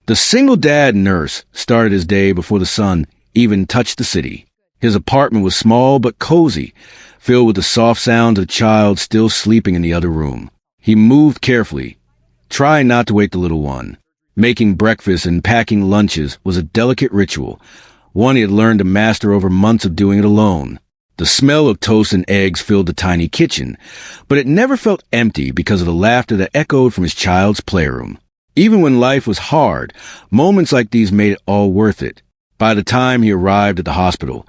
The single dad nurse started his day before the sun even touched the city. His apartment was small but cozy, filled with the soft sounds of a child still sleeping in the other room. He moved carefully, trying not to wake the little one. Making breakfast and packing lunches was a delicate ritual, one he had learned to master over months of doing it alone. The smell of toast and eggs filled the tiny kitchen, but it never felt empty because of the laughter that echoed from his child's playroom. Even when life was hard, moments like these made it all worth it. By the time he arrived at the hospital,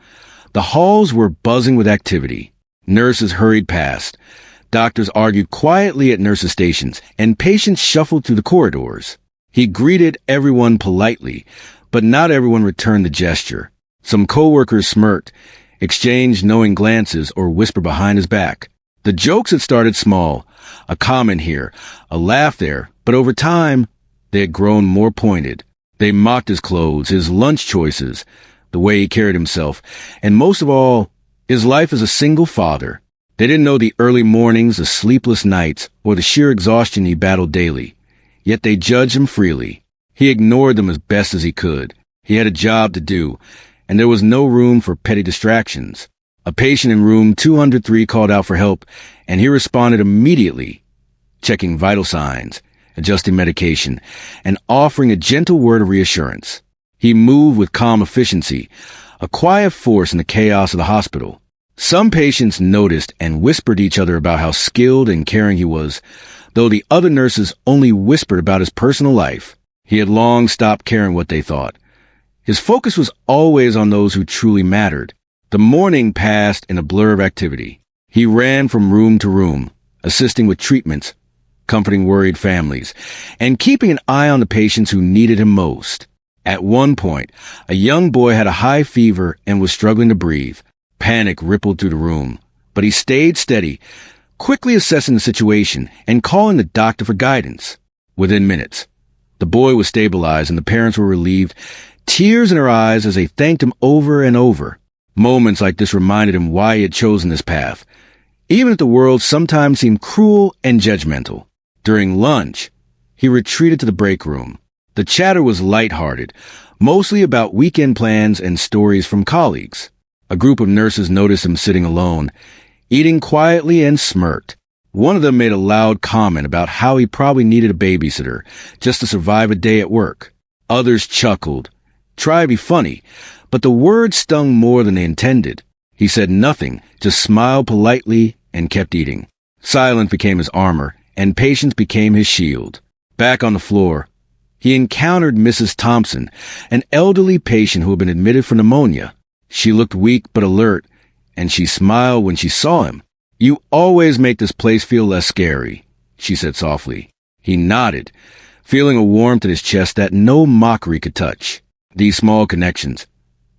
the halls were buzzing with activity. Nurses hurried past. Doctors argued quietly at nurses' stations, and patients shuffled through the corridors. He greeted everyone politely, but not everyone returned the gesture. Some coworkers smirked, exchanged knowing glances, or whispered behind his back. The jokes had started small, a comment here, a laugh there, but over time, they had grown more pointed. They mocked his clothes, his lunch choices, the way he carried himself, and most of all, his life as a single father. They didn't know the early mornings, the sleepless nights, or the sheer exhaustion he battled daily. Yet they judged him freely. He ignored them as best as he could. He had a job to do, and there was no room for petty distractions. A patient in room 203 called out for help, and he responded immediately, checking vital signs, adjusting medication, and offering a gentle word of reassurance. He moved with calm efficiency, a quiet force in the chaos of the hospital. Some patients noticed and whispered to each other about how skilled and caring he was, though the other nurses only whispered about his personal life. He had long stopped caring what they thought. His focus was always on those who truly mattered. The morning passed in a blur of activity. He ran from room to room, assisting with treatments, comforting worried families, and keeping an eye on the patients who needed him most. At one point, a young boy had a high fever and was struggling to breathe. Panic rippled through the room, but he stayed steady, quickly assessing the situation and calling the doctor for guidance. Within minutes, the boy was stabilized and the parents were relieved, tears in their eyes as they thanked him over and over. Moments like this reminded him why he had chosen this path, even if the world sometimes seemed cruel and judgmental. During lunch, he retreated to the break room. The chatter was lighthearted, mostly about weekend plans and stories from colleagues. A group of nurses noticed him sitting alone, eating quietly, and smirked. One of them made a loud comment about how he probably needed a babysitter just to survive a day at work. Others chuckled, tried to be funny, but the words stung more than they intended. He said nothing, just smiled politely and kept eating. Silence became his armor, and patience became his shield. Back on the floor, he encountered Mrs. Thompson, an elderly patient who had been admitted for pneumonia. She looked weak but alert, and she smiled when she saw him. "You always make this place feel less scary," she said softly. He nodded, feeling a warmth in his chest that no mockery could touch. These small connections,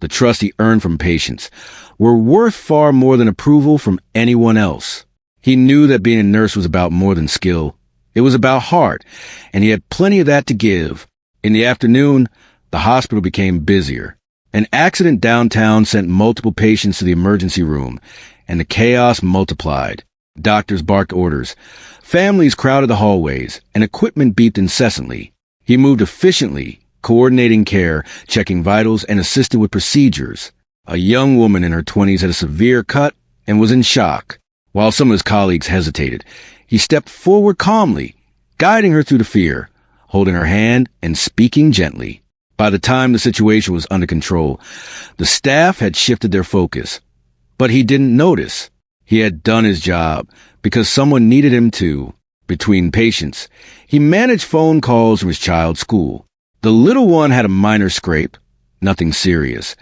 the trust he earned from patients, were worth far more than approval from anyone else. He knew that being a nurse was about more than skill. It was about heart, and he had plenty of that to give. In the afternoon, the hospital became busier. An accident downtown sent multiple patients to the emergency room, and the chaos multiplied. Doctors barked orders. Families crowded the hallways, and equipment beeped incessantly. He moved efficiently, coordinating care, checking vitals, and assisted with procedures. A young woman in her 20s had a severe cut and was in shock. While some of his colleagues hesitated, he stepped forward calmly, guiding her through the fear, holding her hand and speaking gently. By the time the situation was under control, the staff had shifted their focus. But he didn't notice. He had done his job because someone needed him to. Between patients, he managed phone calls from his child's school. The little one had a minor scrape, nothing serious,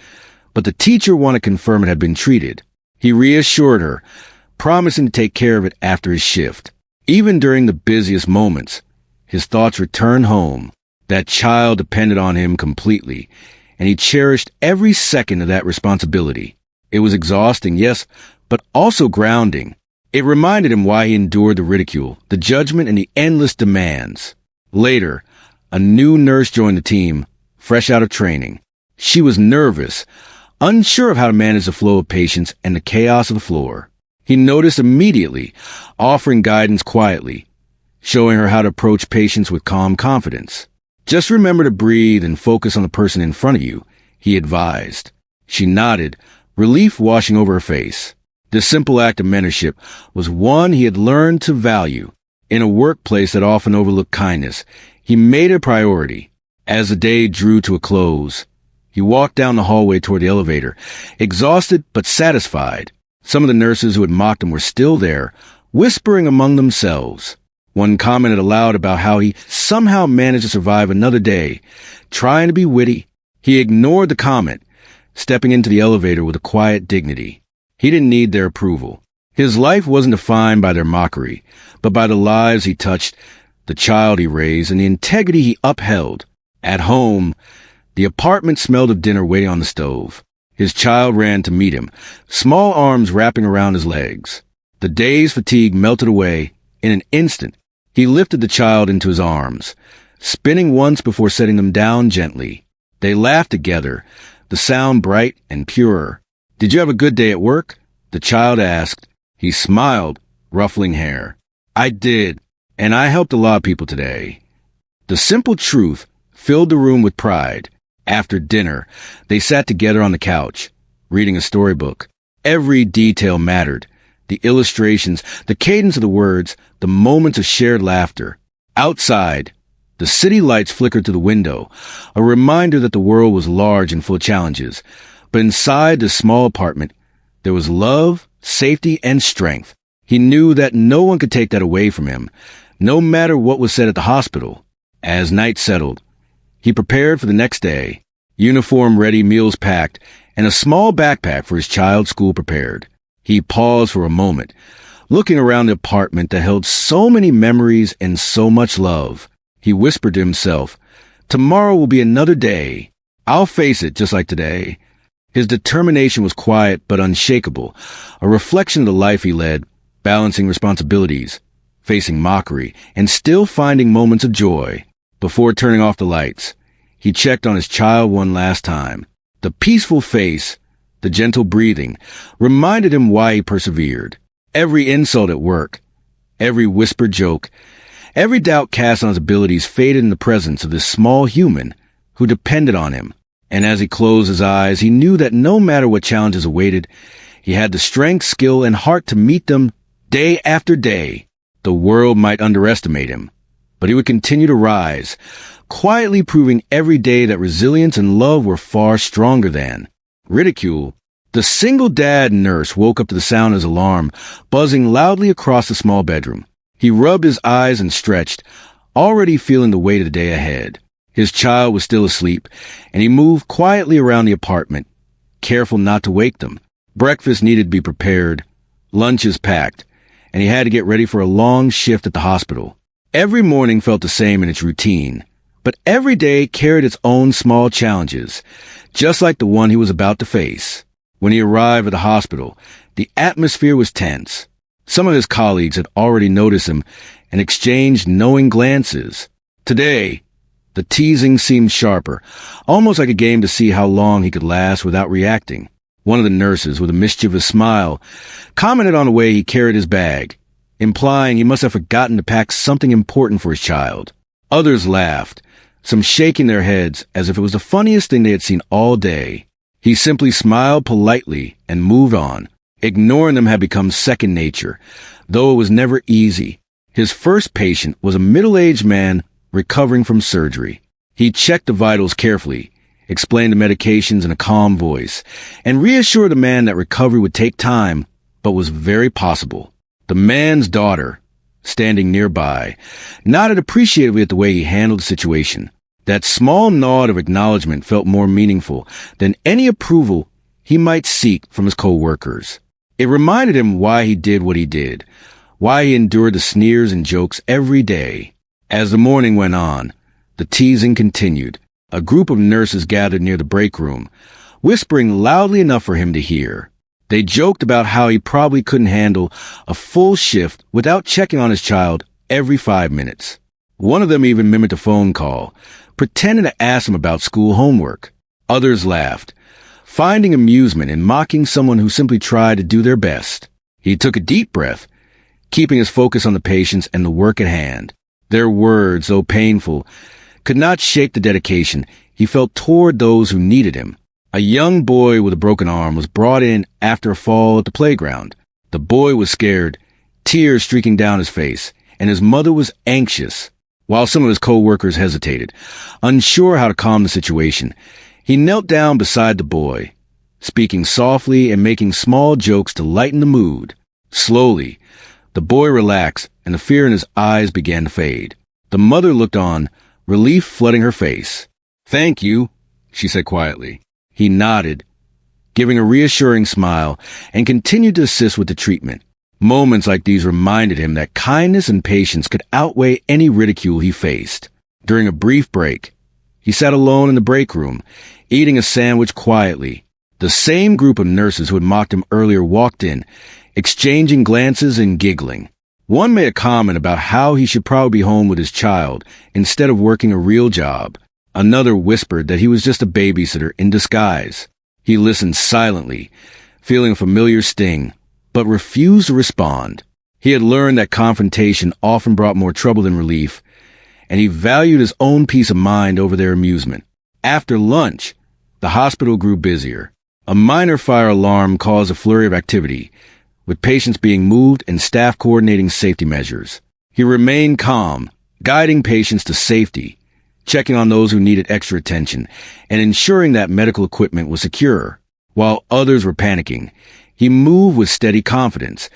but the teacher wanted to confirm it had been treated. He reassured her, promising to take care of it after his shift. Even during the busiest moments, his thoughts returned home. That child depended on him completely, and he cherished every second of that responsibility. It was exhausting, yes, but also grounding. It reminded him why he endured the ridicule, the judgment, and the endless demands. Later, a new nurse joined the team, fresh out of training. She was nervous, unsure of how to manage the flow of patients and the chaos of the floor. He noticed immediately, offering guidance quietly, showing her how to approach patients with calm confidence. Just remember to breathe and focus on the person in front of you, he advised. She nodded, relief washing over her face. This simple act of mentorship was one he had learned to value. In a workplace that often overlooked kindness, he made it a priority. As the day drew to a close, he walked down the hallway toward the elevator, exhausted but satisfied. Some of the nurses who had mocked him were still there, whispering among themselves. One commented aloud about how he somehow managed to survive another day. Trying to be witty, he ignored the comment, stepping into the elevator with a quiet dignity. He didn't need their approval. His life wasn't defined by their mockery, but by the lives he touched, the child he raised, and the integrity he upheld. At home, the apartment smelled of dinner waiting on the stove. His child ran to meet him, small arms wrapping around his legs. The day's fatigue melted away. In an instant, he lifted the child into his arms, spinning once before setting them down gently. They laughed together, the sound bright and pure. "Did you have a good day at work?" the child asked. He smiled, ruffling hair. "I did, and I helped a lot of people today." The simple truth filled the room with pride. After dinner, they sat together on the couch, reading a storybook. Every detail mattered. The illustrations, the cadence of the words, the moments of shared laughter. Outside, the city lights flickered through the window, a reminder that the world was large and full of challenges. But inside this small apartment, there was love, safety, and strength. He knew that no one could take that away from him, no matter what was said at the hospital. As night settled, he prepared for the next day, uniform ready, meals packed, and a small backpack for his child's school prepared. He paused for a moment, looking around the apartment that held so many memories and so much love. He whispered to himself, "Tomorrow will be another day. I'll face it just like today." His determination was quiet but unshakable, a reflection of the life he led, balancing responsibilities, facing mockery, and still finding moments of joy. Before turning off the lights, he checked on his child one last time. The peaceful face, the gentle breathing, reminded him why he persevered. Every insult at work, every whispered joke, every doubt cast on his abilities faded in the presence of this small human who depended on him. And as he closed his eyes, he knew that no matter what challenges awaited, he had the strength, skill, and heart to meet them day after day. The world might underestimate him, but he would continue to rise, quietly proving every day that resilience and love were far stronger than ridicule. The single dad nurse woke up to the sound of his alarm, buzzing loudly across the small bedroom. He rubbed his eyes and stretched, already feeling the weight of the day ahead. His child was still asleep, and he moved quietly around the apartment, careful not to wake them. Breakfast needed to be prepared, lunches packed, and he had to get ready for a long shift at the hospital. Every morning felt the same in its routine, but every day carried its own small challenges, just like the one he was about to face. When he arrived at the hospital, the atmosphere was tense. Some of his colleagues had already noticed him and exchanged knowing glances. Today, the teasing seemed sharper, almost like a game to see how long he could last without reacting. One of the nurses, with a mischievous smile, commented on the way he carried his bag, implying he must have forgotten to pack something important for his child. Others laughed, some shaking their heads as if it was the funniest thing they had seen all day. He simply smiled politely and moved on. Ignoring them had become second nature, though it was never easy. His first patient was a middle-aged man recovering from surgery. He checked the vitals carefully, explained the medications in a calm voice, and reassured the man that recovery would take time, but was very possible. The man's daughter, standing nearby, nodded appreciatively at the way he handled the situation. That small nod of acknowledgement felt more meaningful than any approval he might seek from his co-workers. It reminded him why he did what he did, why he endured the sneers and jokes every day. As the morning went on, the teasing continued. A group of nurses gathered near the break room, whispering loudly enough for him to hear. They joked about how he probably couldn't handle a full shift without checking on his child every 5 minutes. One of them even mimicked a phone call, pretending to ask him about school homework. Others laughed, finding amusement in mocking someone who simply tried to do their best. He took a deep breath, keeping his focus on the patients and the work at hand. Their words, though painful, could not shake the dedication he felt toward those who needed him. A young boy with a broken arm was brought in after a fall at the playground. The boy was scared, tears streaking down his face, and his mother was anxious. While some of his co-workers hesitated, unsure how to calm the situation, he knelt down beside the boy, speaking softly and making small jokes to lighten the mood. Slowly, the boy relaxed, and the fear in his eyes began to fade. The mother looked on, relief flooding her face. "Thank you," she said quietly. He nodded, giving a reassuring smile, and continued to assist with the treatment. Moments like these reminded him that kindness and patience could outweigh any ridicule he faced. During a brief break, he sat alone in the break room, eating a sandwich quietly. The same group of nurses who had mocked him earlier walked in, exchanging glances and giggling. One made a comment about how he should probably be home with his child instead of working a real job. Another whispered that he was just a babysitter in disguise. He listened silently, feeling a familiar sting, but refused to respond. He had learned that confrontation often brought more trouble than relief, and he valued his own peace of mind over their amusement. After lunch, the hospital grew busier. A minor fire alarm caused a flurry of activity, with patients being moved and staff coordinating safety measures. He remained calm, guiding patients to safety, checking on those who needed extra attention, and ensuring that medical equipment was secure. While others were panicking, he moved with steady confidence,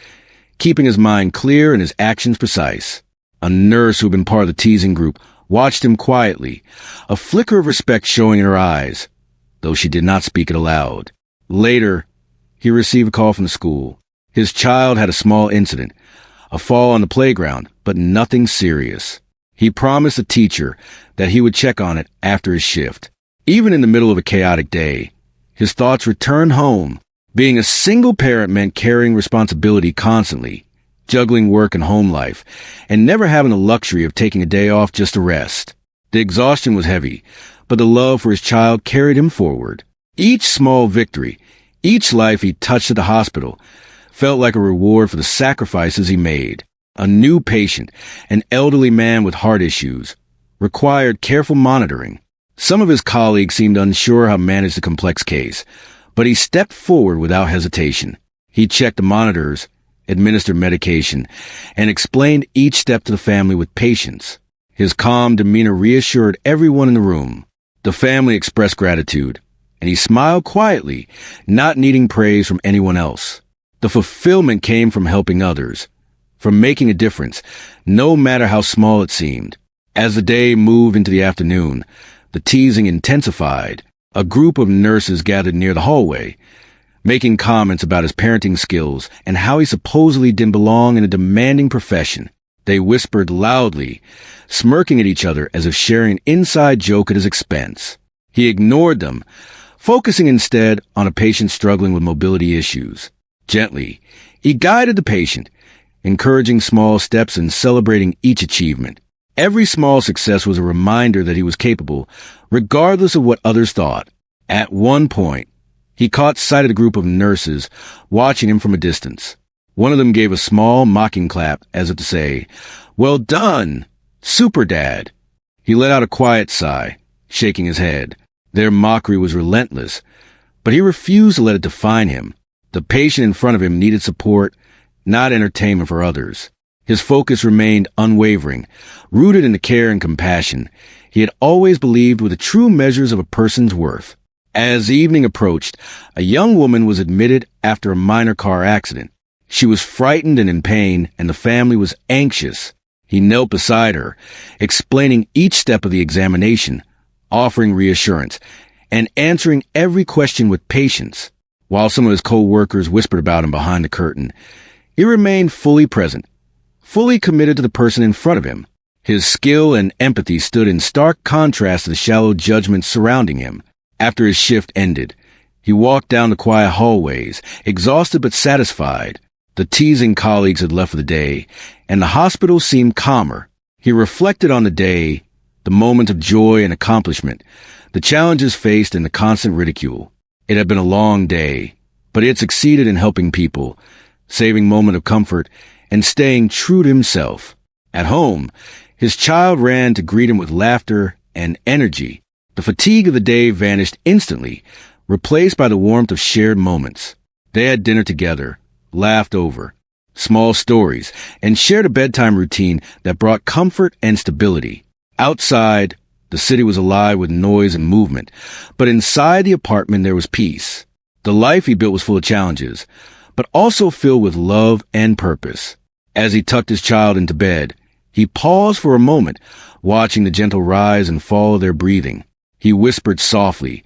keeping his mind clear and his actions precise. A nurse who had been part of the teasing group watched him quietly, a flicker of respect showing in her eyes, though she did not speak it aloud. Later, he received a call from the school. His child had a small incident, a fall on the playground, but nothing serious. He promised the teacher that he would check on it after his shift. Even in the middle of a chaotic day, his thoughts returned home. Being a single parent meant carrying responsibility constantly, juggling work and home life, and never having the luxury of taking a day off just to rest. The exhaustion was heavy, but the love for his child carried him forward. Each small victory, each life he touched at the hospital, felt like a reward for the sacrifices he made. A new patient, an elderly man with heart issues, required careful monitoring. Some of his colleagues seemed unsure how to manage the complex case, but he stepped forward without hesitation. He checked the monitors, administered medication, and explained each step to the family with patience. His calm demeanor reassured everyone in the room. The family expressed gratitude, and he smiled quietly, not needing praise from anyone else. The fulfillment came from helping others, from making a difference, no matter how small it seemed. As the day moved into the afternoon, the teasing intensified. A group of nurses gathered near the hallway, making comments about his parenting skills and how he supposedly didn't belong in a demanding profession. They whispered loudly, smirking at each other as if sharing an inside joke at his expense. He ignored them, focusing instead on a patient struggling with mobility issues. Gently, he guided the patient, encouraging small steps and celebrating each achievement. Every small success was a reminder that he was capable, regardless of what others thought. At one point, he caught sight of a group of nurses watching him from a distance. One of them gave a small, mocking clap as if to say, "Well done, Super Dad." He let out a quiet sigh, shaking his head. Their mockery was relentless, but he refused to let it define him. The patient in front of him needed support, not entertainment for others. His focus remained unwavering, rooted in the care and compassion he had always believed were the true measures of a person's worth. As evening approached, a young woman was admitted after a minor car accident. She was frightened and in pain, and the family was anxious. He knelt beside her, explaining each step of the examination, offering reassurance, and answering every question with patience. While some of his co-workers whispered about him behind the curtain, he remained fully present, fully committed to the person in front of him. His skill and empathy stood in stark contrast to the shallow judgments surrounding him. After his shift ended, he walked down the quiet hallways, exhausted but satisfied. The teasing colleagues had left for the day, and the hospital seemed calmer. He reflected on the day, the moment of joy and accomplishment, the challenges faced and the constant ridicule. It had been a long day, but he had succeeded in helping people, saving moments of comfort, and staying true to himself. At home, his child ran to greet him with laughter and energy. The fatigue of the day vanished instantly, replaced by the warmth of shared moments. They had dinner together, laughed over small stories, and shared a bedtime routine that brought comfort and stability. Outside, the city was alive with noise and movement, but inside the apartment there was peace. The life he built was full of challenges, but also filled with love and purpose. As he tucked his child into bed, he paused for a moment, watching the gentle rise and fall of their breathing. He whispered softly,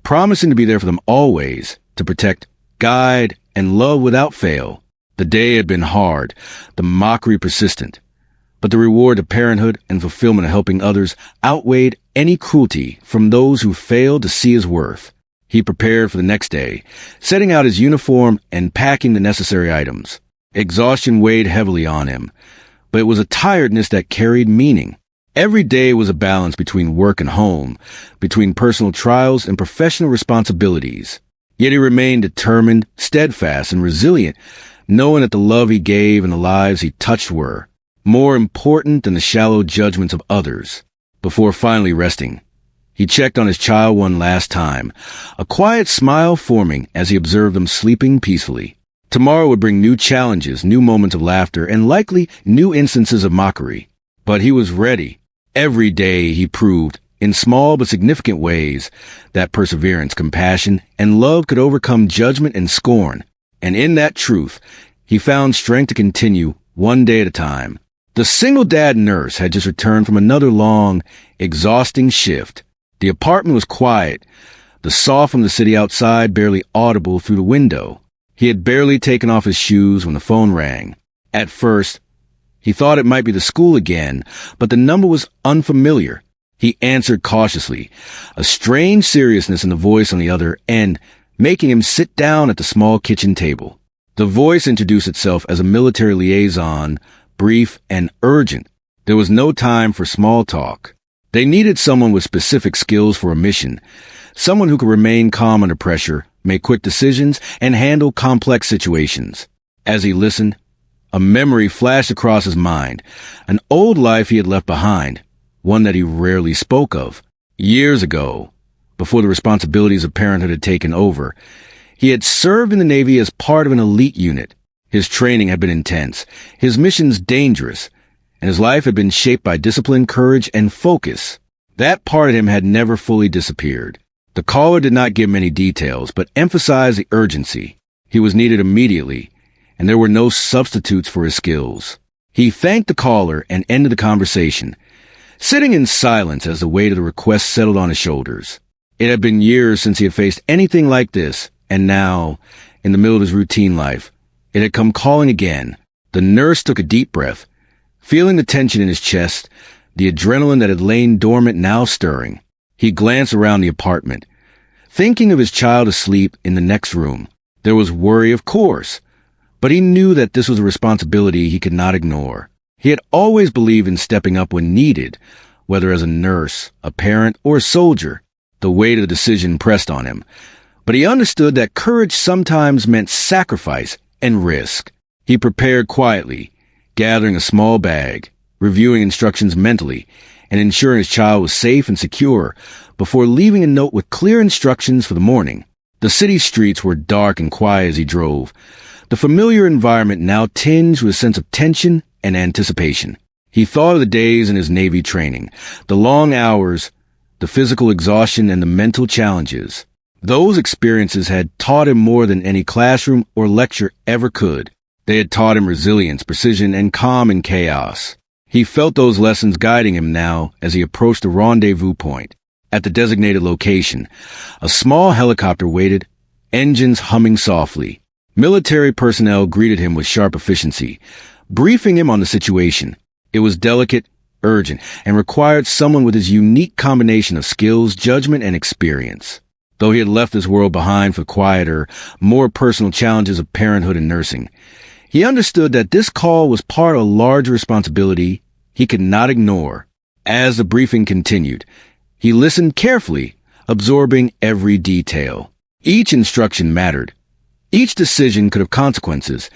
promising to be there for them always, to protect, guide, and love without fail. The day had been hard, the mockery persistent, but the reward of parenthood and fulfillment of helping others outweighed any cruelty from those who failed to see his worth. He prepared for the next day, setting out his uniform and packing the necessary items. Exhaustion weighed heavily on him, but it was a tiredness that carried meaning. Every day was a balance between work and home, between personal trials and professional responsibilities. Yet he remained determined, steadfast, and resilient, knowing that the love he gave and the lives he touched were more important than the shallow judgments of others. Before finally resting, he checked on his child one last time, a quiet smile forming as he observed them sleeping peacefully. Tomorrow would bring new challenges, new moments of laughter, and likely new instances of mockery. But he was ready. Every day he proved, in small but significant ways, that perseverance, compassion, and love could overcome judgment and scorn. And in that truth, he found strength to continue one day at a time. The single dad nurse had just returned from another long, exhausting shift. The apartment was quiet, the sough from the city outside barely audible through the window. He had barely taken off his shoes when the phone rang. At first, he thought it might be the school again, but the number was unfamiliar. He answered cautiously, a strange seriousness in the voice on the other end, making him sit down at the small kitchen table. The voice introduced itself as a military liaison, brief and urgent. There was no time for small talk. They needed someone with specific skills for a mission, someone who could remain calm under pressure, make quick decisions, and handle complex situations. As he listened, a memory flashed across his mind, an old life he had left behind, one that he rarely spoke of. Years ago, before the responsibilities of parenthood had taken over, he had served in the Navy as part of an elite unit. His training had been intense, his missions dangerous, and his life had been shaped by discipline, courage, and focus. That part of him had never fully disappeared. The caller did not give many details, but emphasized the urgency. He was needed immediately, and there were no substitutes for his skills. He thanked the caller and ended the conversation, sitting in silence as the weight of the request settled on his shoulders. It had been years since he had faced anything like this, and now, in the middle of his routine life, it had come calling again. The nurse took a deep breath, feeling the tension in his chest, the adrenaline that had lain dormant now stirring. He glanced around the apartment, thinking of his child asleep in the next room. There was worry, of course, but he knew that this was a responsibility he could not ignore. He had always believed in stepping up when needed, whether as a nurse, a parent, or a soldier. The weight of the decision pressed on him, but he understood that courage sometimes meant sacrifice and risk. He prepared quietly, gathering a small bag, reviewing instructions mentally, and ensuring his child was safe and secure before leaving a note with clear instructions for the morning. The city streets were dark and quiet as he drove, the familiar environment now tinged with a sense of tension and anticipation. He thought of the days in his Navy training, the long hours, the physical exhaustion, and the mental challenges. Those experiences had taught him more than any classroom or lecture ever could. They had taught him resilience, precision, and calm in chaos. He felt those lessons guiding him now as he approached the rendezvous point. At the designated location, a small helicopter waited, engines humming softly. Military personnel greeted him with sharp efficiency, briefing him on the situation. It was delicate, urgent, and required someone with his unique combination of skills, judgment, and experience. Though he had left this world behind for quieter, more personal challenges of parenthood and nursing, he understood that this call was part of a larger responsibility he could not ignore. As the briefing continued, he listened carefully, absorbing every detail. Each instruction mattered. Each decision could have consequences,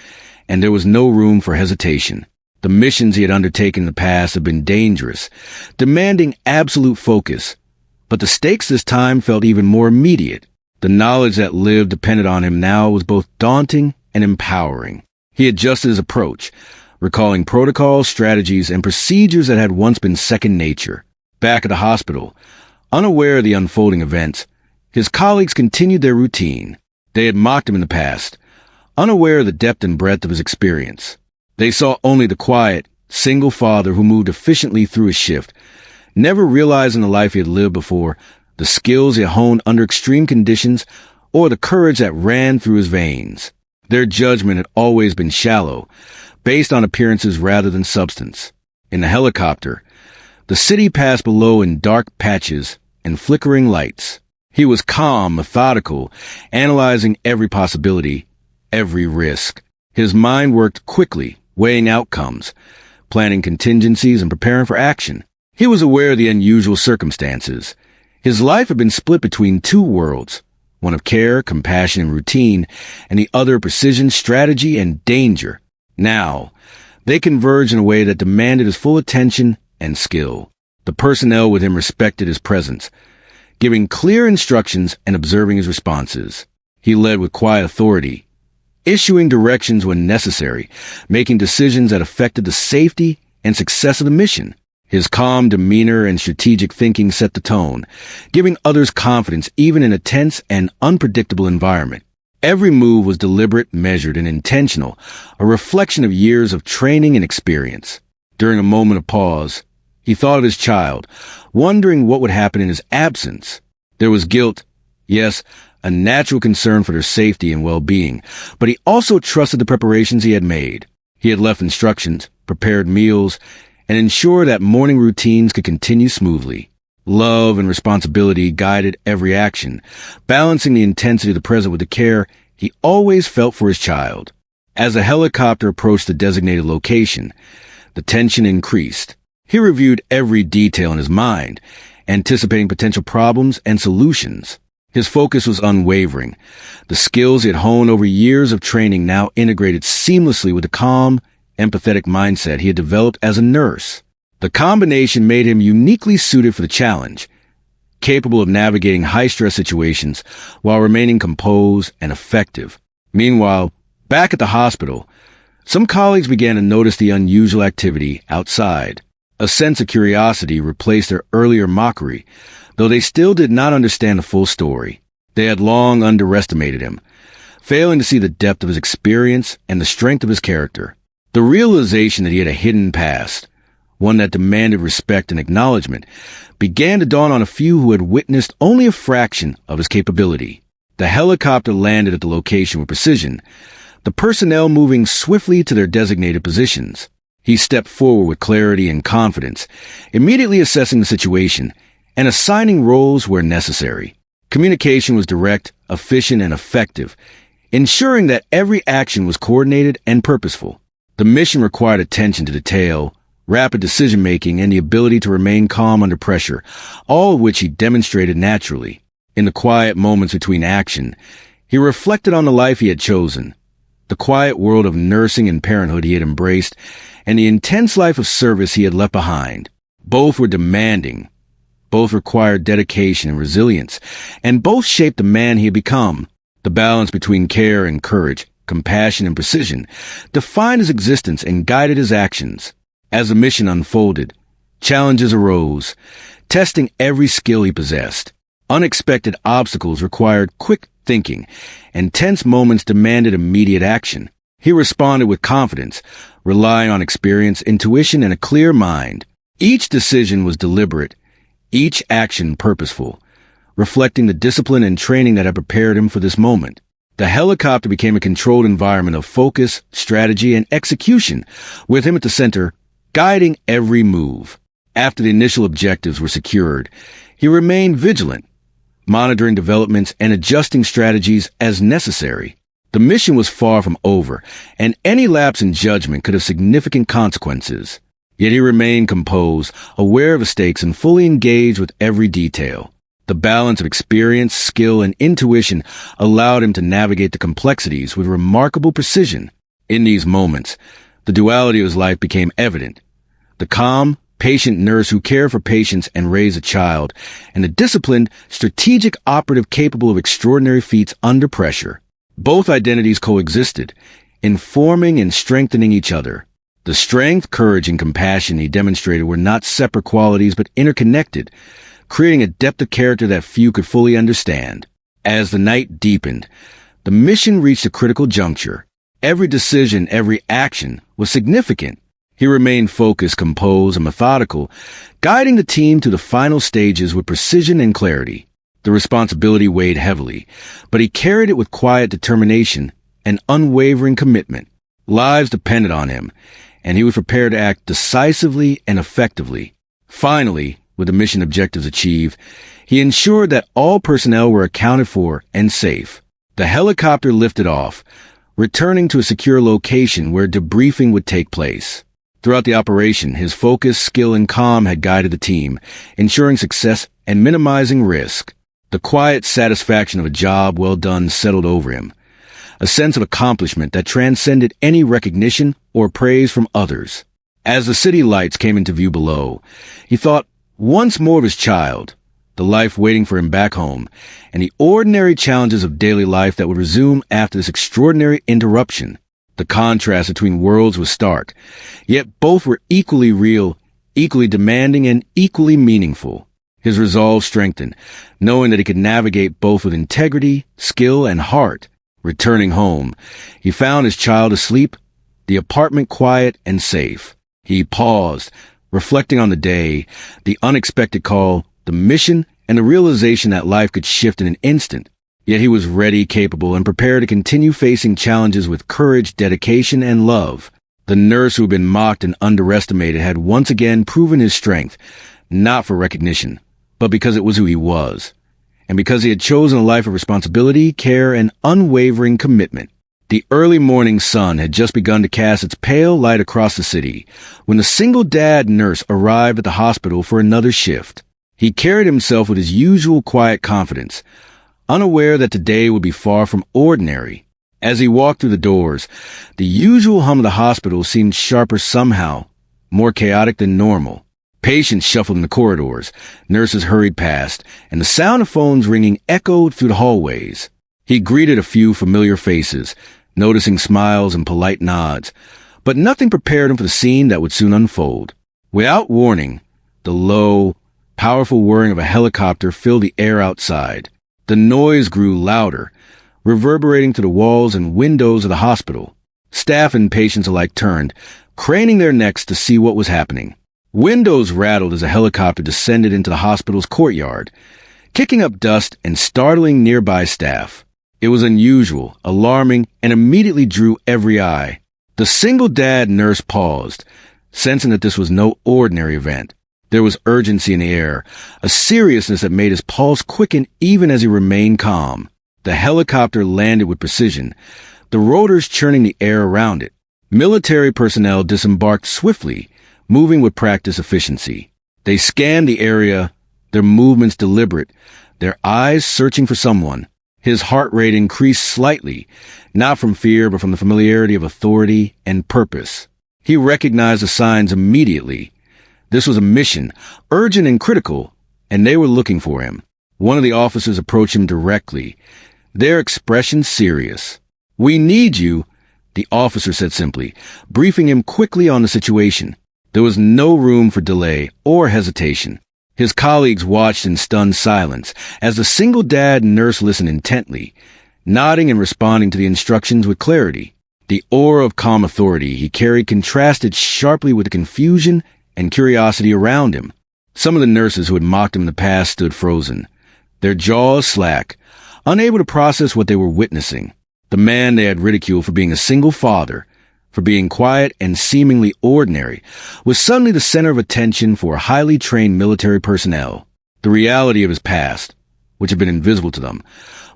and there was no room for hesitation. The missions he had undertaken in the past had been dangerous, demanding absolute focus. But the stakes this time felt even more immediate. The knowledge that lived depended on him now was both daunting and empowering. He adjusted his approach, recalling protocols, strategies, and procedures that had once been second nature. Back at the hospital, unaware of the unfolding events, his colleagues continued their routine. They had mocked him in the past, unaware of the depth and breadth of his experience. They saw only the quiet, single father who moved efficiently through his shift, never realizing the life he had lived before, the skills he had honed under extreme conditions, or the courage that ran through his veins. Their judgment had always been shallow, based on appearances rather than substance. In the helicopter, the city passed below in dark patches and flickering lights. He was calm, methodical, analyzing every possibility, every risk. His mind worked quickly, weighing outcomes, planning contingencies, and preparing for action. He was aware of the unusual circumstances. His life had been split between two worlds, one of care, compassion, and routine, and the other precision, strategy, and danger. Now, they converged in a way that demanded his full attention and skill. The personnel with him respected his presence, giving clear instructions and observing his responses. He led with quiet authority, issuing directions when necessary, making decisions that affected the safety and success of the mission. His calm demeanor and strategic thinking set the tone, giving others confidence even in a tense and unpredictable environment. Every move was deliberate, measured, and intentional, a reflection of years of training and experience. During a moment of pause, he thought of his child, wondering what would happen in his absence. There was guilt, yes, a natural concern for their safety and well-being, but he also trusted the preparations he had made. He had left instructions, prepared meals, and ensured that morning routines could continue smoothly. Love and responsibility guided every action, balancing the intensity of the present with the care he always felt for his child. As the helicopter approached the designated location, the tension increased. He reviewed every detail in his mind, anticipating potential problems and solutions. His focus was unwavering. The skills he had honed over years of training now integrated seamlessly with the calm, empathetic mindset he had developed as a nurse. The combination made him uniquely suited for the challenge, capable of navigating high-stress situations while remaining composed and effective. Meanwhile, back at the hospital, some colleagues began to notice the unusual activity outside. A sense of curiosity replaced their earlier mockery, though they still did not understand the full story. They had long underestimated him, failing to see the depth of his experience and the strength of his character. The realization that he had a hidden past, one that demanded respect and acknowledgement, began to dawn on a few who had witnessed only a fraction of his capability. The helicopter landed at the location with precision, the personnel moving swiftly to their designated positions. He stepped forward with clarity and confidence, immediately assessing the situation and assigning roles where necessary. Communication was direct, efficient, and effective, ensuring that every action was coordinated and purposeful. The mission required attention to detail, rapid decision-making, and the ability to remain calm under pressure, all of which he demonstrated naturally. In the quiet moments between action, he reflected on the life he had chosen, the quiet world of nursing and parenthood he had embraced, and the intense life of service he had left behind. Both were demanding. Both required dedication and resilience, and both shaped the man he had become. The balance between care and courage, compassion and precision, defined his existence and guided his actions. As the mission unfolded, challenges arose, testing every skill he possessed. Unexpected obstacles required quick thinking, and tense moments demanded immediate action. He responded with confidence, relying on experience, intuition, and a clear mind. Each decision was deliberate, each action purposeful, reflecting the discipline and training that had prepared him for this moment. The helicopter became a controlled environment of focus, strategy, and execution, with him at the center, guiding every move. After the initial objectives were secured, he remained vigilant, monitoring developments and adjusting strategies as necessary. The mission was far from over, and any lapse in judgment could have significant consequences. Yet he remained composed, aware of the stakes, and fully engaged with every detail. The balance of experience, skill, and intuition allowed him to navigate the complexities with remarkable precision. In these moments, The duality of his life became evident. The calm, patient nurse who cared for patients and raised a child, and the disciplined, strategic operative capable of extraordinary feats under pressure. Both identities coexisted, informing and strengthening each other. The strength, courage, and compassion he demonstrated were not separate qualities but interconnected, creating a depth of character that few could fully understand. As the night deepened, the mission reached a critical juncture. Every decision, every action was significant. He remained focused, composed, and methodical, guiding the team to the final stages with precision and clarity. The responsibility weighed heavily, but he carried it with quiet determination and unwavering commitment. Lives depended on him, and he was prepared to act decisively and effectively. Finally, with the mission objectives achieved, he ensured that all personnel were accounted for and safe. The helicopter lifted off, returning to a secure location where debriefing would take place. Throughout the operation, his focus, skill, and calm had guided the team, ensuring success and minimizing risk. The quiet satisfaction of a job well done settled over him, a sense of accomplishment that transcended any recognition or praise from others. As the city lights came into view below, he thought once more of his child, the life waiting for him back home, and the ordinary challenges of daily life that would resume after this extraordinary interruption. The contrast between worlds was stark, yet both were equally real, equally demanding, and equally meaningful. His resolve strengthened, knowing that he could navigate both with integrity, skill, and heart. Returning home, he found his child asleep, the apartment quiet and safe. He paused, reflecting on the day, the unexpected call, the mission, and the realization that life could shift in an instant. Yet he was ready, capable, and prepared to continue facing challenges with courage, dedication, and love. The nurse who had been mocked and underestimated had once again proven his strength, not for recognition, but because it was who he was, and because he had chosen a life of responsibility, care, and unwavering commitment. The early morning sun had just begun to cast its pale light across the city when the single-dad nurse arrived at the hospital for another shift. He carried himself with his usual quiet confidence, unaware that today would be far from ordinary. As he walked through the doors, the usual hum of the hospital seemed sharper somehow, more chaotic than normal. Patients shuffled in the corridors, nurses hurried past, and the sound of phones ringing echoed through the hallways. He greeted a few familiar faces, noticing smiles and polite nods, but nothing prepared him for the scene that would soon unfold. Without warning, the low, powerful whirring of a helicopter filled the air outside. The noise grew louder, reverberating to the walls and windows of the hospital. Staff and patients alike turned, craning their necks to see what was happening. Windows rattled as a helicopter descended into the hospital's courtyard, kicking up dust and startling nearby staff. It was unusual, alarming, and immediately drew every eye. The single-dad nurse paused, sensing that this was no ordinary event. There was urgency in the air, a seriousness that made his pulse quicken even as he remained calm. The helicopter landed with precision, the rotors churning the air around it. Military personnel disembarked swiftly, moving with practiced efficiency. They scanned the area, their movements deliberate, their eyes searching for someone. His heart rate increased slightly, not from fear but from the familiarity of authority and purpose. He recognized the signs immediately. This was a mission, urgent and critical, and they were looking for him. One of the officers approached him directly, their expression serious. "We need you," the officer said simply, briefing him quickly on the situation. There was no room for delay or hesitation. His colleagues watched in stunned silence as the single-dad nurse listened intently, nodding and responding to the instructions with clarity. The aura of calm authority he carried contrasted sharply with the confusion and curiosity around him. Some of the nurses who had mocked him in the past stood frozen, their jaws slack, unable to process what they were witnessing. The man they had ridiculed for being a single father, for being quiet and seemingly ordinary, was suddenly the center of attention for highly trained military personnel. The reality of his past, which had been invisible to them,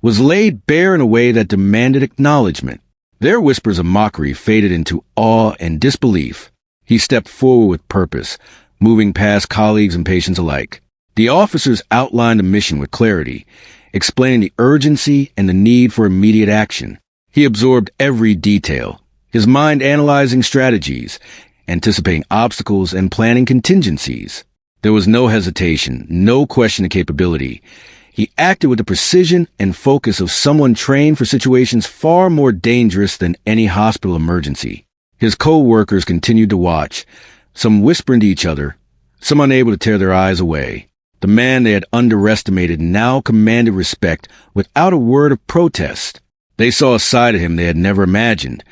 was laid bare in a way that demanded acknowledgement. Their whispers of mockery faded into awe and disbelief. He stepped forward with purpose, moving past colleagues and patients alike. The officers outlined the mission with clarity, explaining the urgency and the need for immediate action. He absorbed every detail, his mind analyzing strategies, anticipating obstacles, and planning contingencies. There was no hesitation, no question of capability. He acted with the precision and focus of someone trained for situations far more dangerous than any hospital emergency. His co-workers continued to watch, some whispering to each other, some unable to tear their eyes away. The man they had underestimated now commanded respect without a word of protest. They saw a side of him they had never imagined.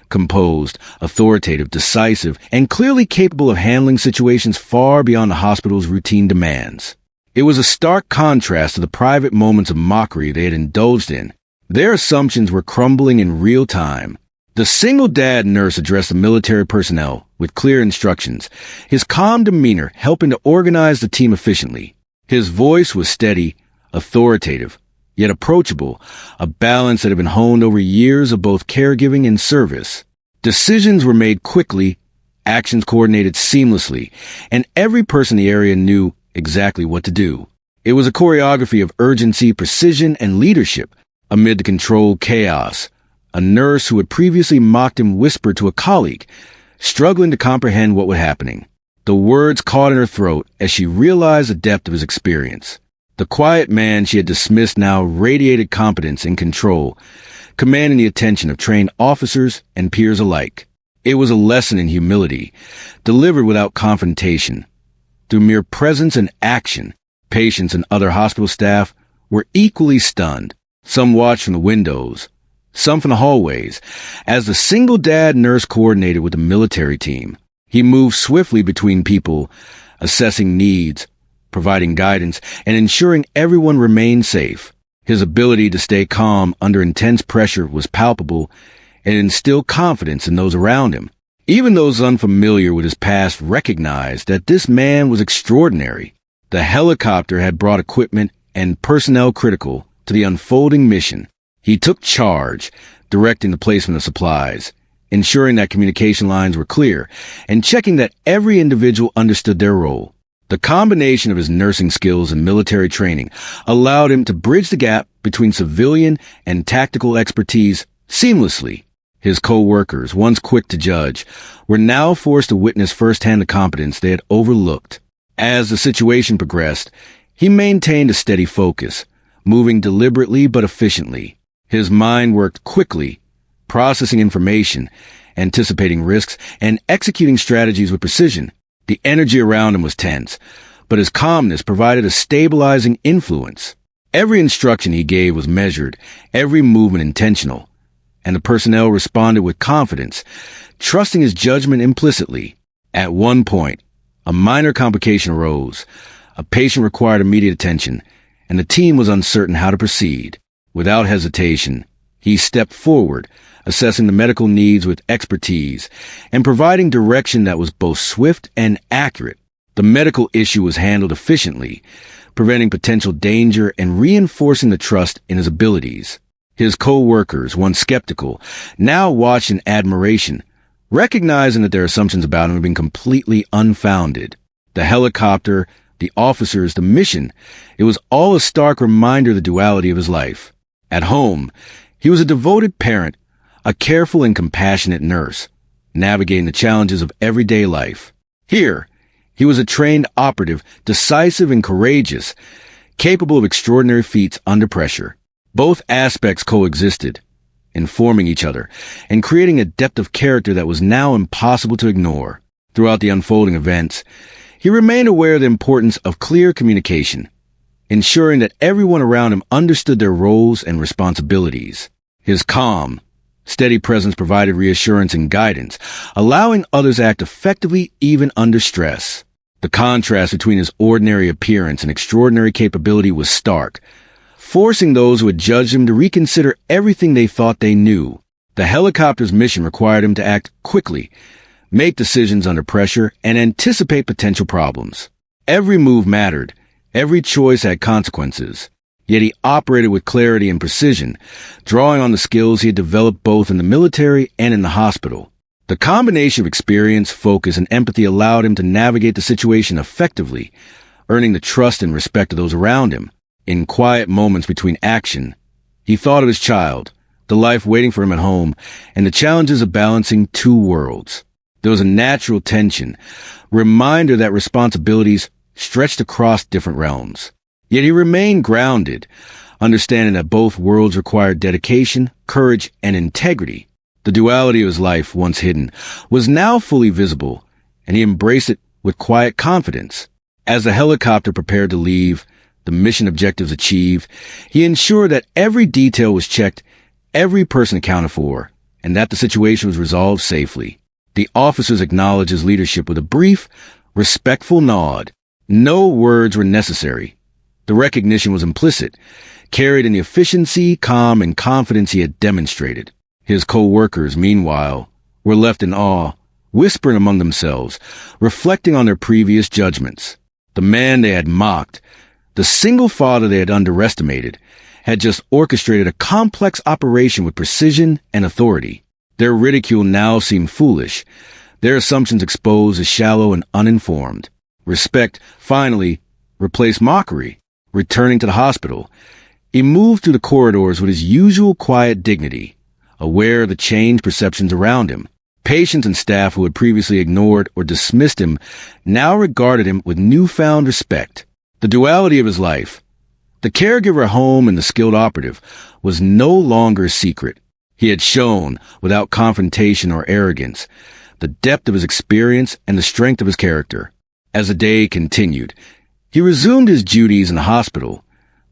Composed, authoritative, decisive, and clearly capable of handling situations far beyond the hospital's routine demands. It was a stark contrast to the private moments of mockery they had indulged in. Their assumptions were crumbling in real time. The single dad nurse addressed the military personnel with clear instructions, his calm demeanor helping to organize the team efficiently. His voice was steady, authoritative, yet approachable, a balance that had been honed over years of both caregiving and service. Decisions were made quickly, actions coordinated seamlessly, and every person in the area knew exactly what to do. It was a choreography of urgency, precision, and leadership amid the controlled chaos. A nurse who had previously mocked him whispered to a colleague, struggling to comprehend what was happening. The words caught in her throat as she realized the depth of his experience. The quiet man she had dismissed now radiated competence and control, commanding the attention of trained officers and peers alike. It was a lesson in humility, delivered without confrontation. Through mere presence and action, patients and other hospital staff were equally stunned. Some watched from the windows, some from the hallways, as the single dad nurse coordinated with the military team. He moved swiftly between people, assessing needs, providing guidance, and ensuring everyone remained safe. His ability to stay calm under intense pressure was palpable and instilled confidence in those around him. Even those unfamiliar with his past recognized that this man was extraordinary. The helicopter had brought equipment and personnel critical to the unfolding mission. He took charge, directing the placement of supplies, ensuring that communication lines were clear, and checking that every individual understood their role. The combination of his nursing skills and military training allowed him to bridge the gap between civilian and tactical expertise seamlessly. His co-workers, once quick to judge, were now forced to witness firsthand the competence they had overlooked. As the situation progressed, he maintained a steady focus, moving deliberately but efficiently. His mind worked quickly, processing information, anticipating risks, and executing strategies with precision. The energy around him was tense, but his calmness provided a stabilizing influence. Every instruction he gave was measured, every movement intentional, and the personnel responded with confidence, trusting his judgment implicitly. At one point, a minor complication arose. A patient required immediate attention, and the team was uncertain how to proceed. Without hesitation, he stepped forward, assessing the medical needs with expertise and providing direction that was both swift and accurate. The medical issue was handled efficiently, preventing potential danger and reinforcing the trust in his abilities. His co-workers, once skeptical, now watched in admiration, recognizing that their assumptions about him had been completely unfounded. The helicopter, the officers, the mission, it was all a stark reminder of the duality of his life. At home, he was a devoted parent, a careful and compassionate nurse, navigating the challenges of everyday life. Here, he was a trained operative, decisive and courageous, capable of extraordinary feats under pressure. Both aspects coexisted, informing each other and creating a depth of character that was now impossible to ignore. Throughout the unfolding events, he remained aware of the importance of clear communication, ensuring that everyone around him understood their roles and responsibilities. His calm, steady presence provided reassurance and guidance, allowing others to act effectively even under stress. The contrast between his ordinary appearance and extraordinary capability was stark, forcing those who had judged him to reconsider everything they thought they knew. The helicopter's mission required him to act quickly, make decisions under pressure, and anticipate potential problems. Every move mattered. Every choice had consequences. Yet he operated with clarity and precision, drawing on the skills he had developed both in the military and in the hospital. The combination of experience, focus, and empathy allowed him to navigate the situation effectively, earning the trust and respect of those around him. In quiet moments between action, he thought of his child, the life waiting for him at home, and the challenges of balancing two worlds. There was a natural tension, reminder that responsibilities stretched across different realms. Yet he remained grounded, understanding that both worlds required dedication, courage, and integrity. The duality of his life, once hidden, was now fully visible, and he embraced it with quiet confidence. As the helicopter prepared to leave, the mission objectives achieved, he ensured that every detail was checked, every person accounted for, and that the situation was resolved safely. The officers acknowledged his leadership with a brief, respectful nod. No words were necessary. The recognition was implicit, carried in the efficiency, calm, and confidence he had demonstrated. His co-workers, meanwhile, were left in awe, whispering among themselves, reflecting on their previous judgments. The man they had mocked, the single father they had underestimated, had just orchestrated a complex operation with precision and authority. Their ridicule now seemed foolish, their assumptions exposed as shallow and uninformed. Respect, finally, replaced mockery. Returning to the hospital, he moved through the corridors with his usual quiet dignity, aware of the changed perceptions around him. Patients and staff who had previously ignored or dismissed him now regarded him with newfound respect. The duality of his life, the caregiver at home and the skilled operative, was no longer a secret. He had shown, without confrontation or arrogance, the depth of his experience and the strength of his character. As the day continued, he resumed his duties in the hospital,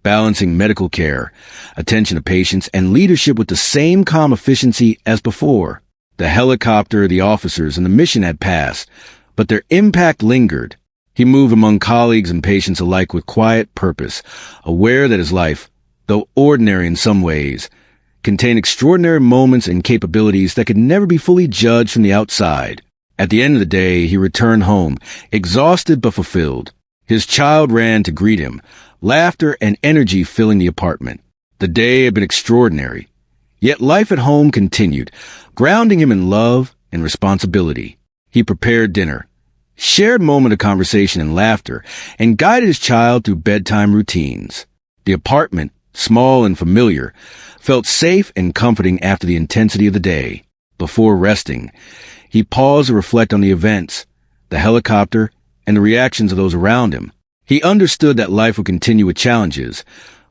balancing medical care, attention to patients, and leadership with the same calm efficiency as before. The helicopter, the officers, and the mission had passed, but their impact lingered. He moved among colleagues and patients alike with quiet purpose, aware that his life, though ordinary in some ways, contained extraordinary moments and capabilities that could never be fully judged from the outside. At the end of the day, he returned home, exhausted but fulfilled. His child ran to greet him, laughter and energy filling the apartment. The day had been extraordinary, yet life at home continued, grounding him in love and responsibility. He prepared dinner, shared moments of conversation and laughter, and guided his child through bedtime routines. The apartment, small and familiar, felt safe and comforting after the intensity of the day. Before resting, he paused to reflect on the events, the helicopter, and the reactions of those around him. He understood that life would continue with challenges,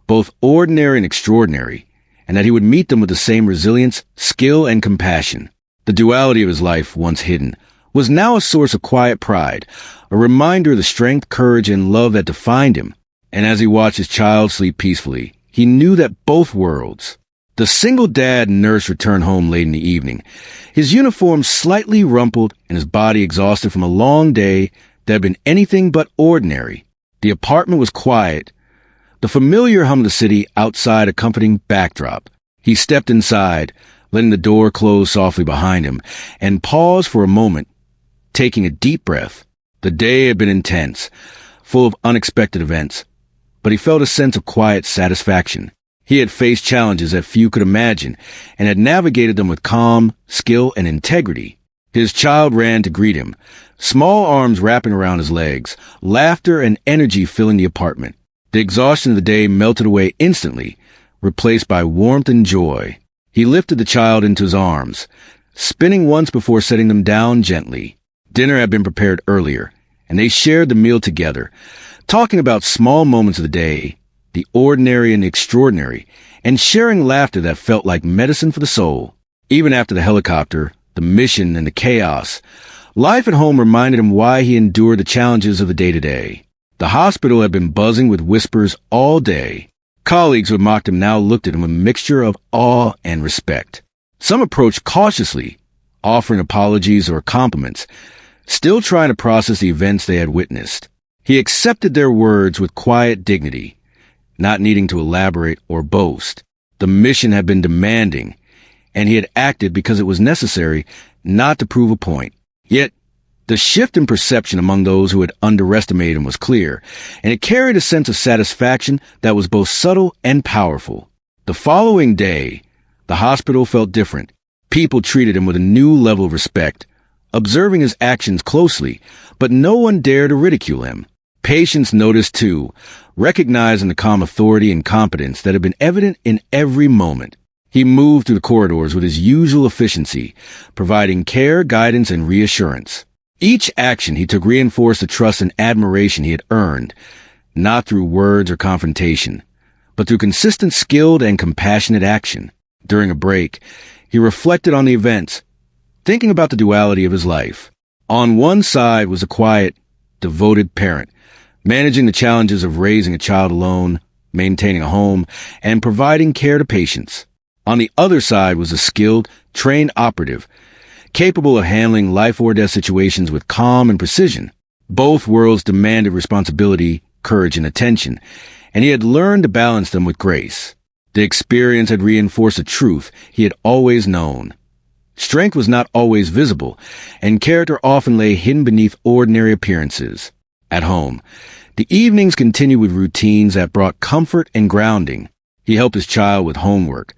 both ordinary and extraordinary, and that he would meet them with the same resilience, skill, and compassion. The duality of his life, once hidden, was now a source of quiet pride, a reminder of the strength, courage, and love that defined him. And as he watched his child sleep peacefully, he knew that both worlds. The single dad and nurse returned home late in the evening, his uniform slightly rumpled and his body exhausted from a long day that had been anything but ordinary. The apartment was quiet, the familiar hum of the city outside a comforting backdrop. He stepped inside, letting the door close softly behind him, and paused for a moment, taking a deep breath. The day had been intense, full of unexpected events, but he felt a sense of quiet satisfaction. He had faced challenges that few could imagine, and had navigated them with calm, skill, and integrity. His child ran to greet him, small arms wrapping around his legs, laughter and energy filling the apartment. The exhaustion of the day melted away instantly, replaced by warmth and joy. He lifted the child into his arms, spinning once before setting them down gently. Dinner had been prepared earlier, and they shared the meal together, talking about small moments of the day, the ordinary and the extraordinary, and sharing laughter that felt like medicine for the soul. Even after the helicopter, the mission, and the chaos, life at home reminded him why he endured the challenges of the day-to-day. The hospital had been buzzing with whispers all day. Colleagues who had mocked him now looked at him with a mixture of awe and respect. Some approached cautiously, offering apologies or compliments, still trying to process the events they had witnessed. He accepted their words with quiet dignity, not needing to elaborate or boast. The mission had been demanding, and he had acted because it was necessary, not to prove a point. Yet, the shift in perception among those who had underestimated him was clear, and it carried a sense of satisfaction that was both subtle and powerful. The following day, the hospital felt different. People treated him with a new level of respect, observing his actions closely, but no one dared to ridicule him. Patients noticed too, recognizing the calm authority and competence that had been evident in every moment. He moved through the corridors with his usual efficiency, providing care, guidance, and reassurance. Each action he took reinforced the trust and admiration he had earned, not through words or confrontation, but through consistent, skilled, and compassionate action. During a break, he reflected on the events, thinking about the duality of his life. On one side was a quiet, devoted parent, managing the challenges of raising a child alone, maintaining a home, and providing care to patients. On the other side was a skilled, trained operative, capable of handling life or death situations with calm and precision. Both worlds demanded responsibility, courage, and attention, and he had learned to balance them with grace. The experience had reinforced a truth he had always known. Strength was not always visible, and character often lay hidden beneath ordinary appearances. At home, the evenings continued with routines that brought comfort and grounding. He helped his child with homework,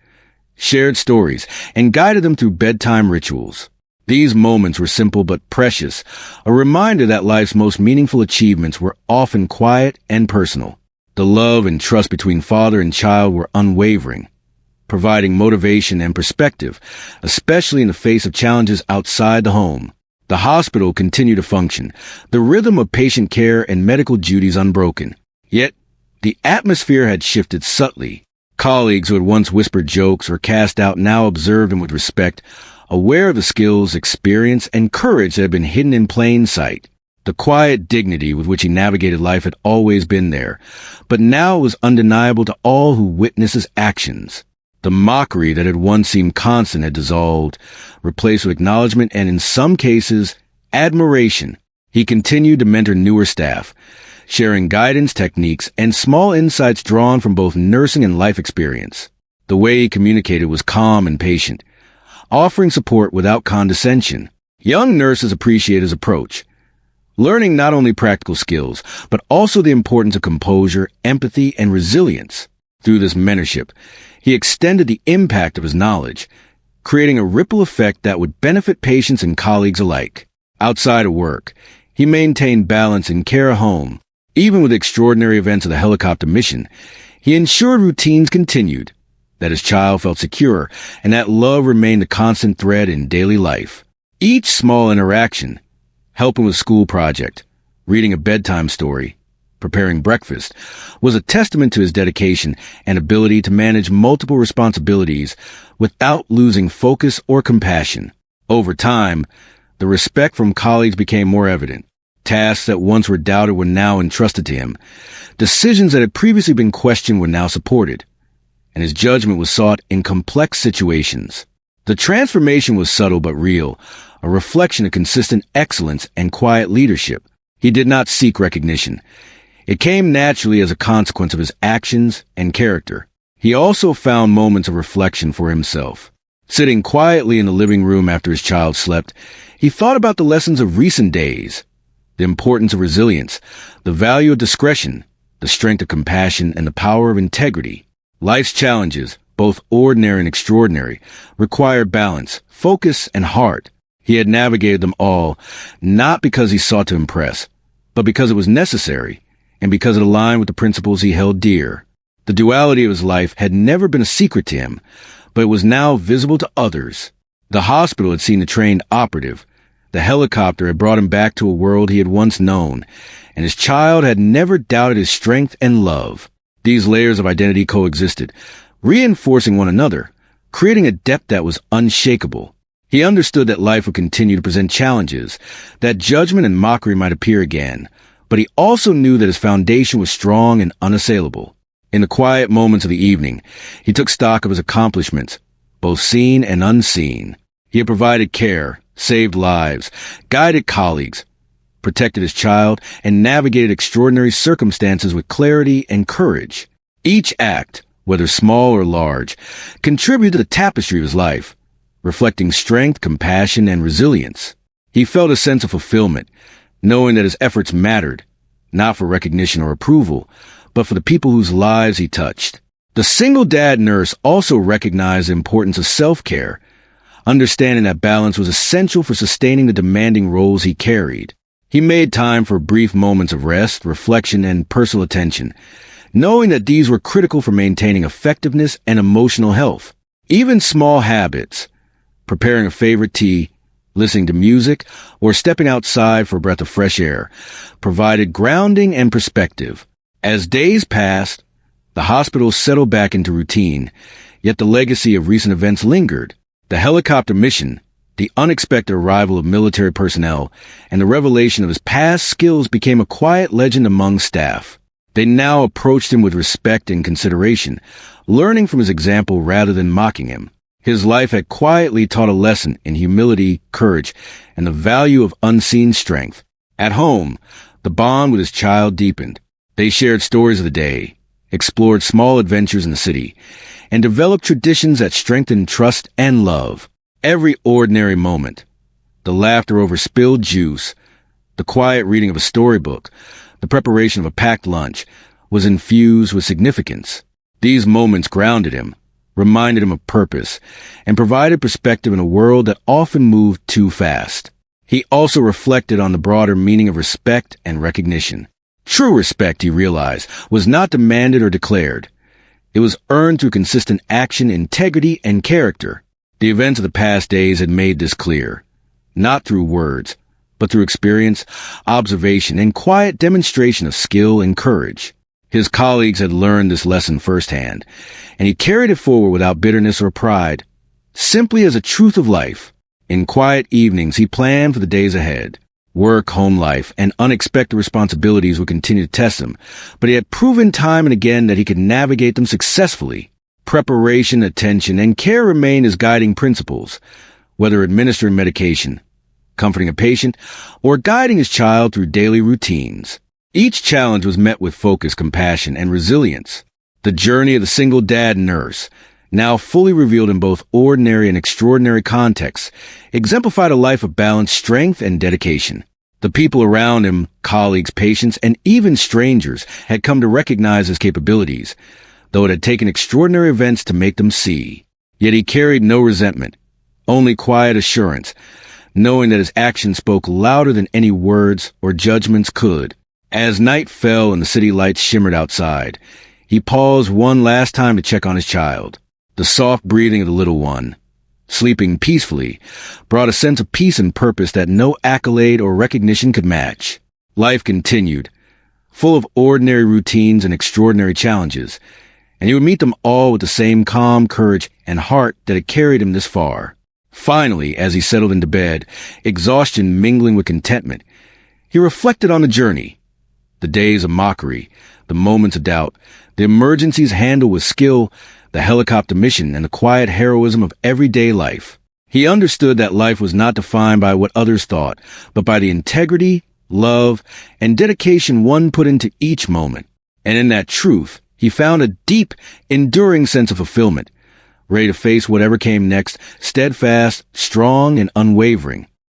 shared stories, and guided them through bedtime rituals. These moments were simple but precious, a reminder that life's most meaningful achievements were often quiet and personal. The love and trust between father and child were unwavering, providing motivation and perspective, especially in the face of challenges outside the home. The hospital continued to function, the rhythm of patient care and medical duties unbroken. Yet, the atmosphere had shifted subtly. Colleagues who had once whispered jokes or cast doubt now observed him with respect, aware of the skills, experience, and courage that had been hidden in plain sight. The quiet dignity with which he navigated life had always been there, but now it was undeniable to all who witnessed his actions. The mockery that had once seemed constant had dissolved, replaced with acknowledgement and, in some cases, admiration. He continued to mentor newer staff, sharing guidance techniques and small insights drawn from both nursing and life experience. The way he communicated was calm and patient, offering support without condescension. Young nurses appreciated his approach, learning not only practical skills, but also the importance of composure, empathy, and resilience. Through this mentorship, he extended the impact of his knowledge, creating a ripple effect that would benefit patients and colleagues alike. Outside of work, he maintained balance and care at home. Even with the extraordinary events of the helicopter mission, he ensured routines continued, that his child felt secure, and that love remained a constant thread in daily life. Each small interaction, helping with a school project, reading a bedtime story, preparing breakfast, was a testament to his dedication and ability to manage multiple responsibilities without losing focus or compassion. Over time, the respect from colleagues became more evident. Tasks that once were doubted were now entrusted to him. Decisions that had previously been questioned were now supported, and his judgment was sought in complex situations. The transformation was subtle but real, a reflection of consistent excellence and quiet leadership. He did not seek recognition. It came naturally as a consequence of his actions and character. He also found moments of reflection for himself. Sitting quietly in the living room after his child slept, he thought about the lessons of recent days, the importance of resilience, the value of discretion, the strength of compassion, and the power of integrity. Life's challenges, both ordinary and extraordinary, required balance, focus, and heart. He had navigated them all, not because he sought to impress, but because it was necessary, and because it aligned with the principles he held dear. The duality of his life had never been a secret to him, but it was now visible to others. The hospital had seen the trained operative. The helicopter had brought him back to a world he had once known, and his child had never doubted his strength and love. These layers of identity coexisted, reinforcing one another, creating a depth that was unshakable. He understood that life would continue to present challenges, that judgment and mockery might appear again, but he also knew that his foundation was strong and unassailable. In the quiet moments of the evening, he took stock of his accomplishments, both seen and unseen. He had provided care, saved lives, guided colleagues, protected his child, and navigated extraordinary circumstances with clarity and courage. Each act, whether small or large, contributed to the tapestry of his life, reflecting strength, compassion, and resilience. He felt a sense of fulfillment, knowing that his efforts mattered, not for recognition or approval, but for the people whose lives he touched. The single dad nurse also recognized the importance of self-care, understanding that balance was essential for sustaining the demanding roles he carried. He made time for brief moments of rest, reflection, and personal attention, knowing that these were critical for maintaining effectiveness and emotional health. Even small habits, preparing a favorite tea, listening to music, or stepping outside for a breath of fresh air, provided grounding and perspective. As days passed, the hospital settled back into routine, yet the legacy of recent events lingered. The helicopter mission, the unexpected arrival of military personnel, and the revelation of his past skills became a quiet legend among staff. They now approached him with respect and consideration, learning from his example rather than mocking him. His life had quietly taught a lesson in humility, courage, and the value of unseen strength. At home, the bond with his child deepened. They shared stories of the day, explored small adventures in the city, and developed traditions that strengthened trust and love. Every ordinary moment, the laughter over spilled juice, the quiet reading of a storybook, the preparation of a packed lunch, was infused with significance. These moments grounded him, reminded him of purpose, and provided perspective in a world that often moved too fast. He also reflected on the broader meaning of respect and recognition. True respect, he realized, was not demanded or declared. It was earned through consistent action, integrity, and character. The events of the past days had made this clear, not through words, but through experience, observation, and quiet demonstration of skill and courage. His colleagues had learned this lesson firsthand, and he carried it forward without bitterness or pride, simply as a truth of life. In quiet evenings, he planned for the days ahead. Work, home life, and unexpected responsibilities would continue to test him, but he had proven time and again that he could navigate them successfully. Preparation, attention, and care remained his guiding principles, whether administering medication, comforting a patient, or guiding his child through daily routines. Each challenge was met with focus, compassion, and resilience. The journey of the single dad nurse, now fully revealed in both ordinary and extraordinary contexts, exemplified a life of balance, strength, and dedication. The people around him, colleagues, patients, and even strangers, had come to recognize his capabilities, though it had taken extraordinary events to make them see. Yet he carried no resentment, only quiet assurance, knowing that his actions spoke louder than any words or judgments could. As night fell and the city lights shimmered outside, he paused one last time to check on his child. The soft breathing of the little one, sleeping peacefully, brought a sense of peace and purpose that no accolade or recognition could match. Life continued, full of ordinary routines and extraordinary challenges, and he would meet them all with the same calm courage and heart that had carried him this far. Finally, as he settled into bed, exhaustion mingling with contentment, he reflected on the journey, the days of mockery, the moments of doubt, the emergencies handled with skill, the helicopter mission, and the quiet heroism of everyday life. He understood that life was not defined by what others thought, but by the integrity, love, and dedication one put into each moment. And in that truth, he found a deep, enduring sense of fulfillment, ready to face whatever came next, steadfast, strong, and unwavering.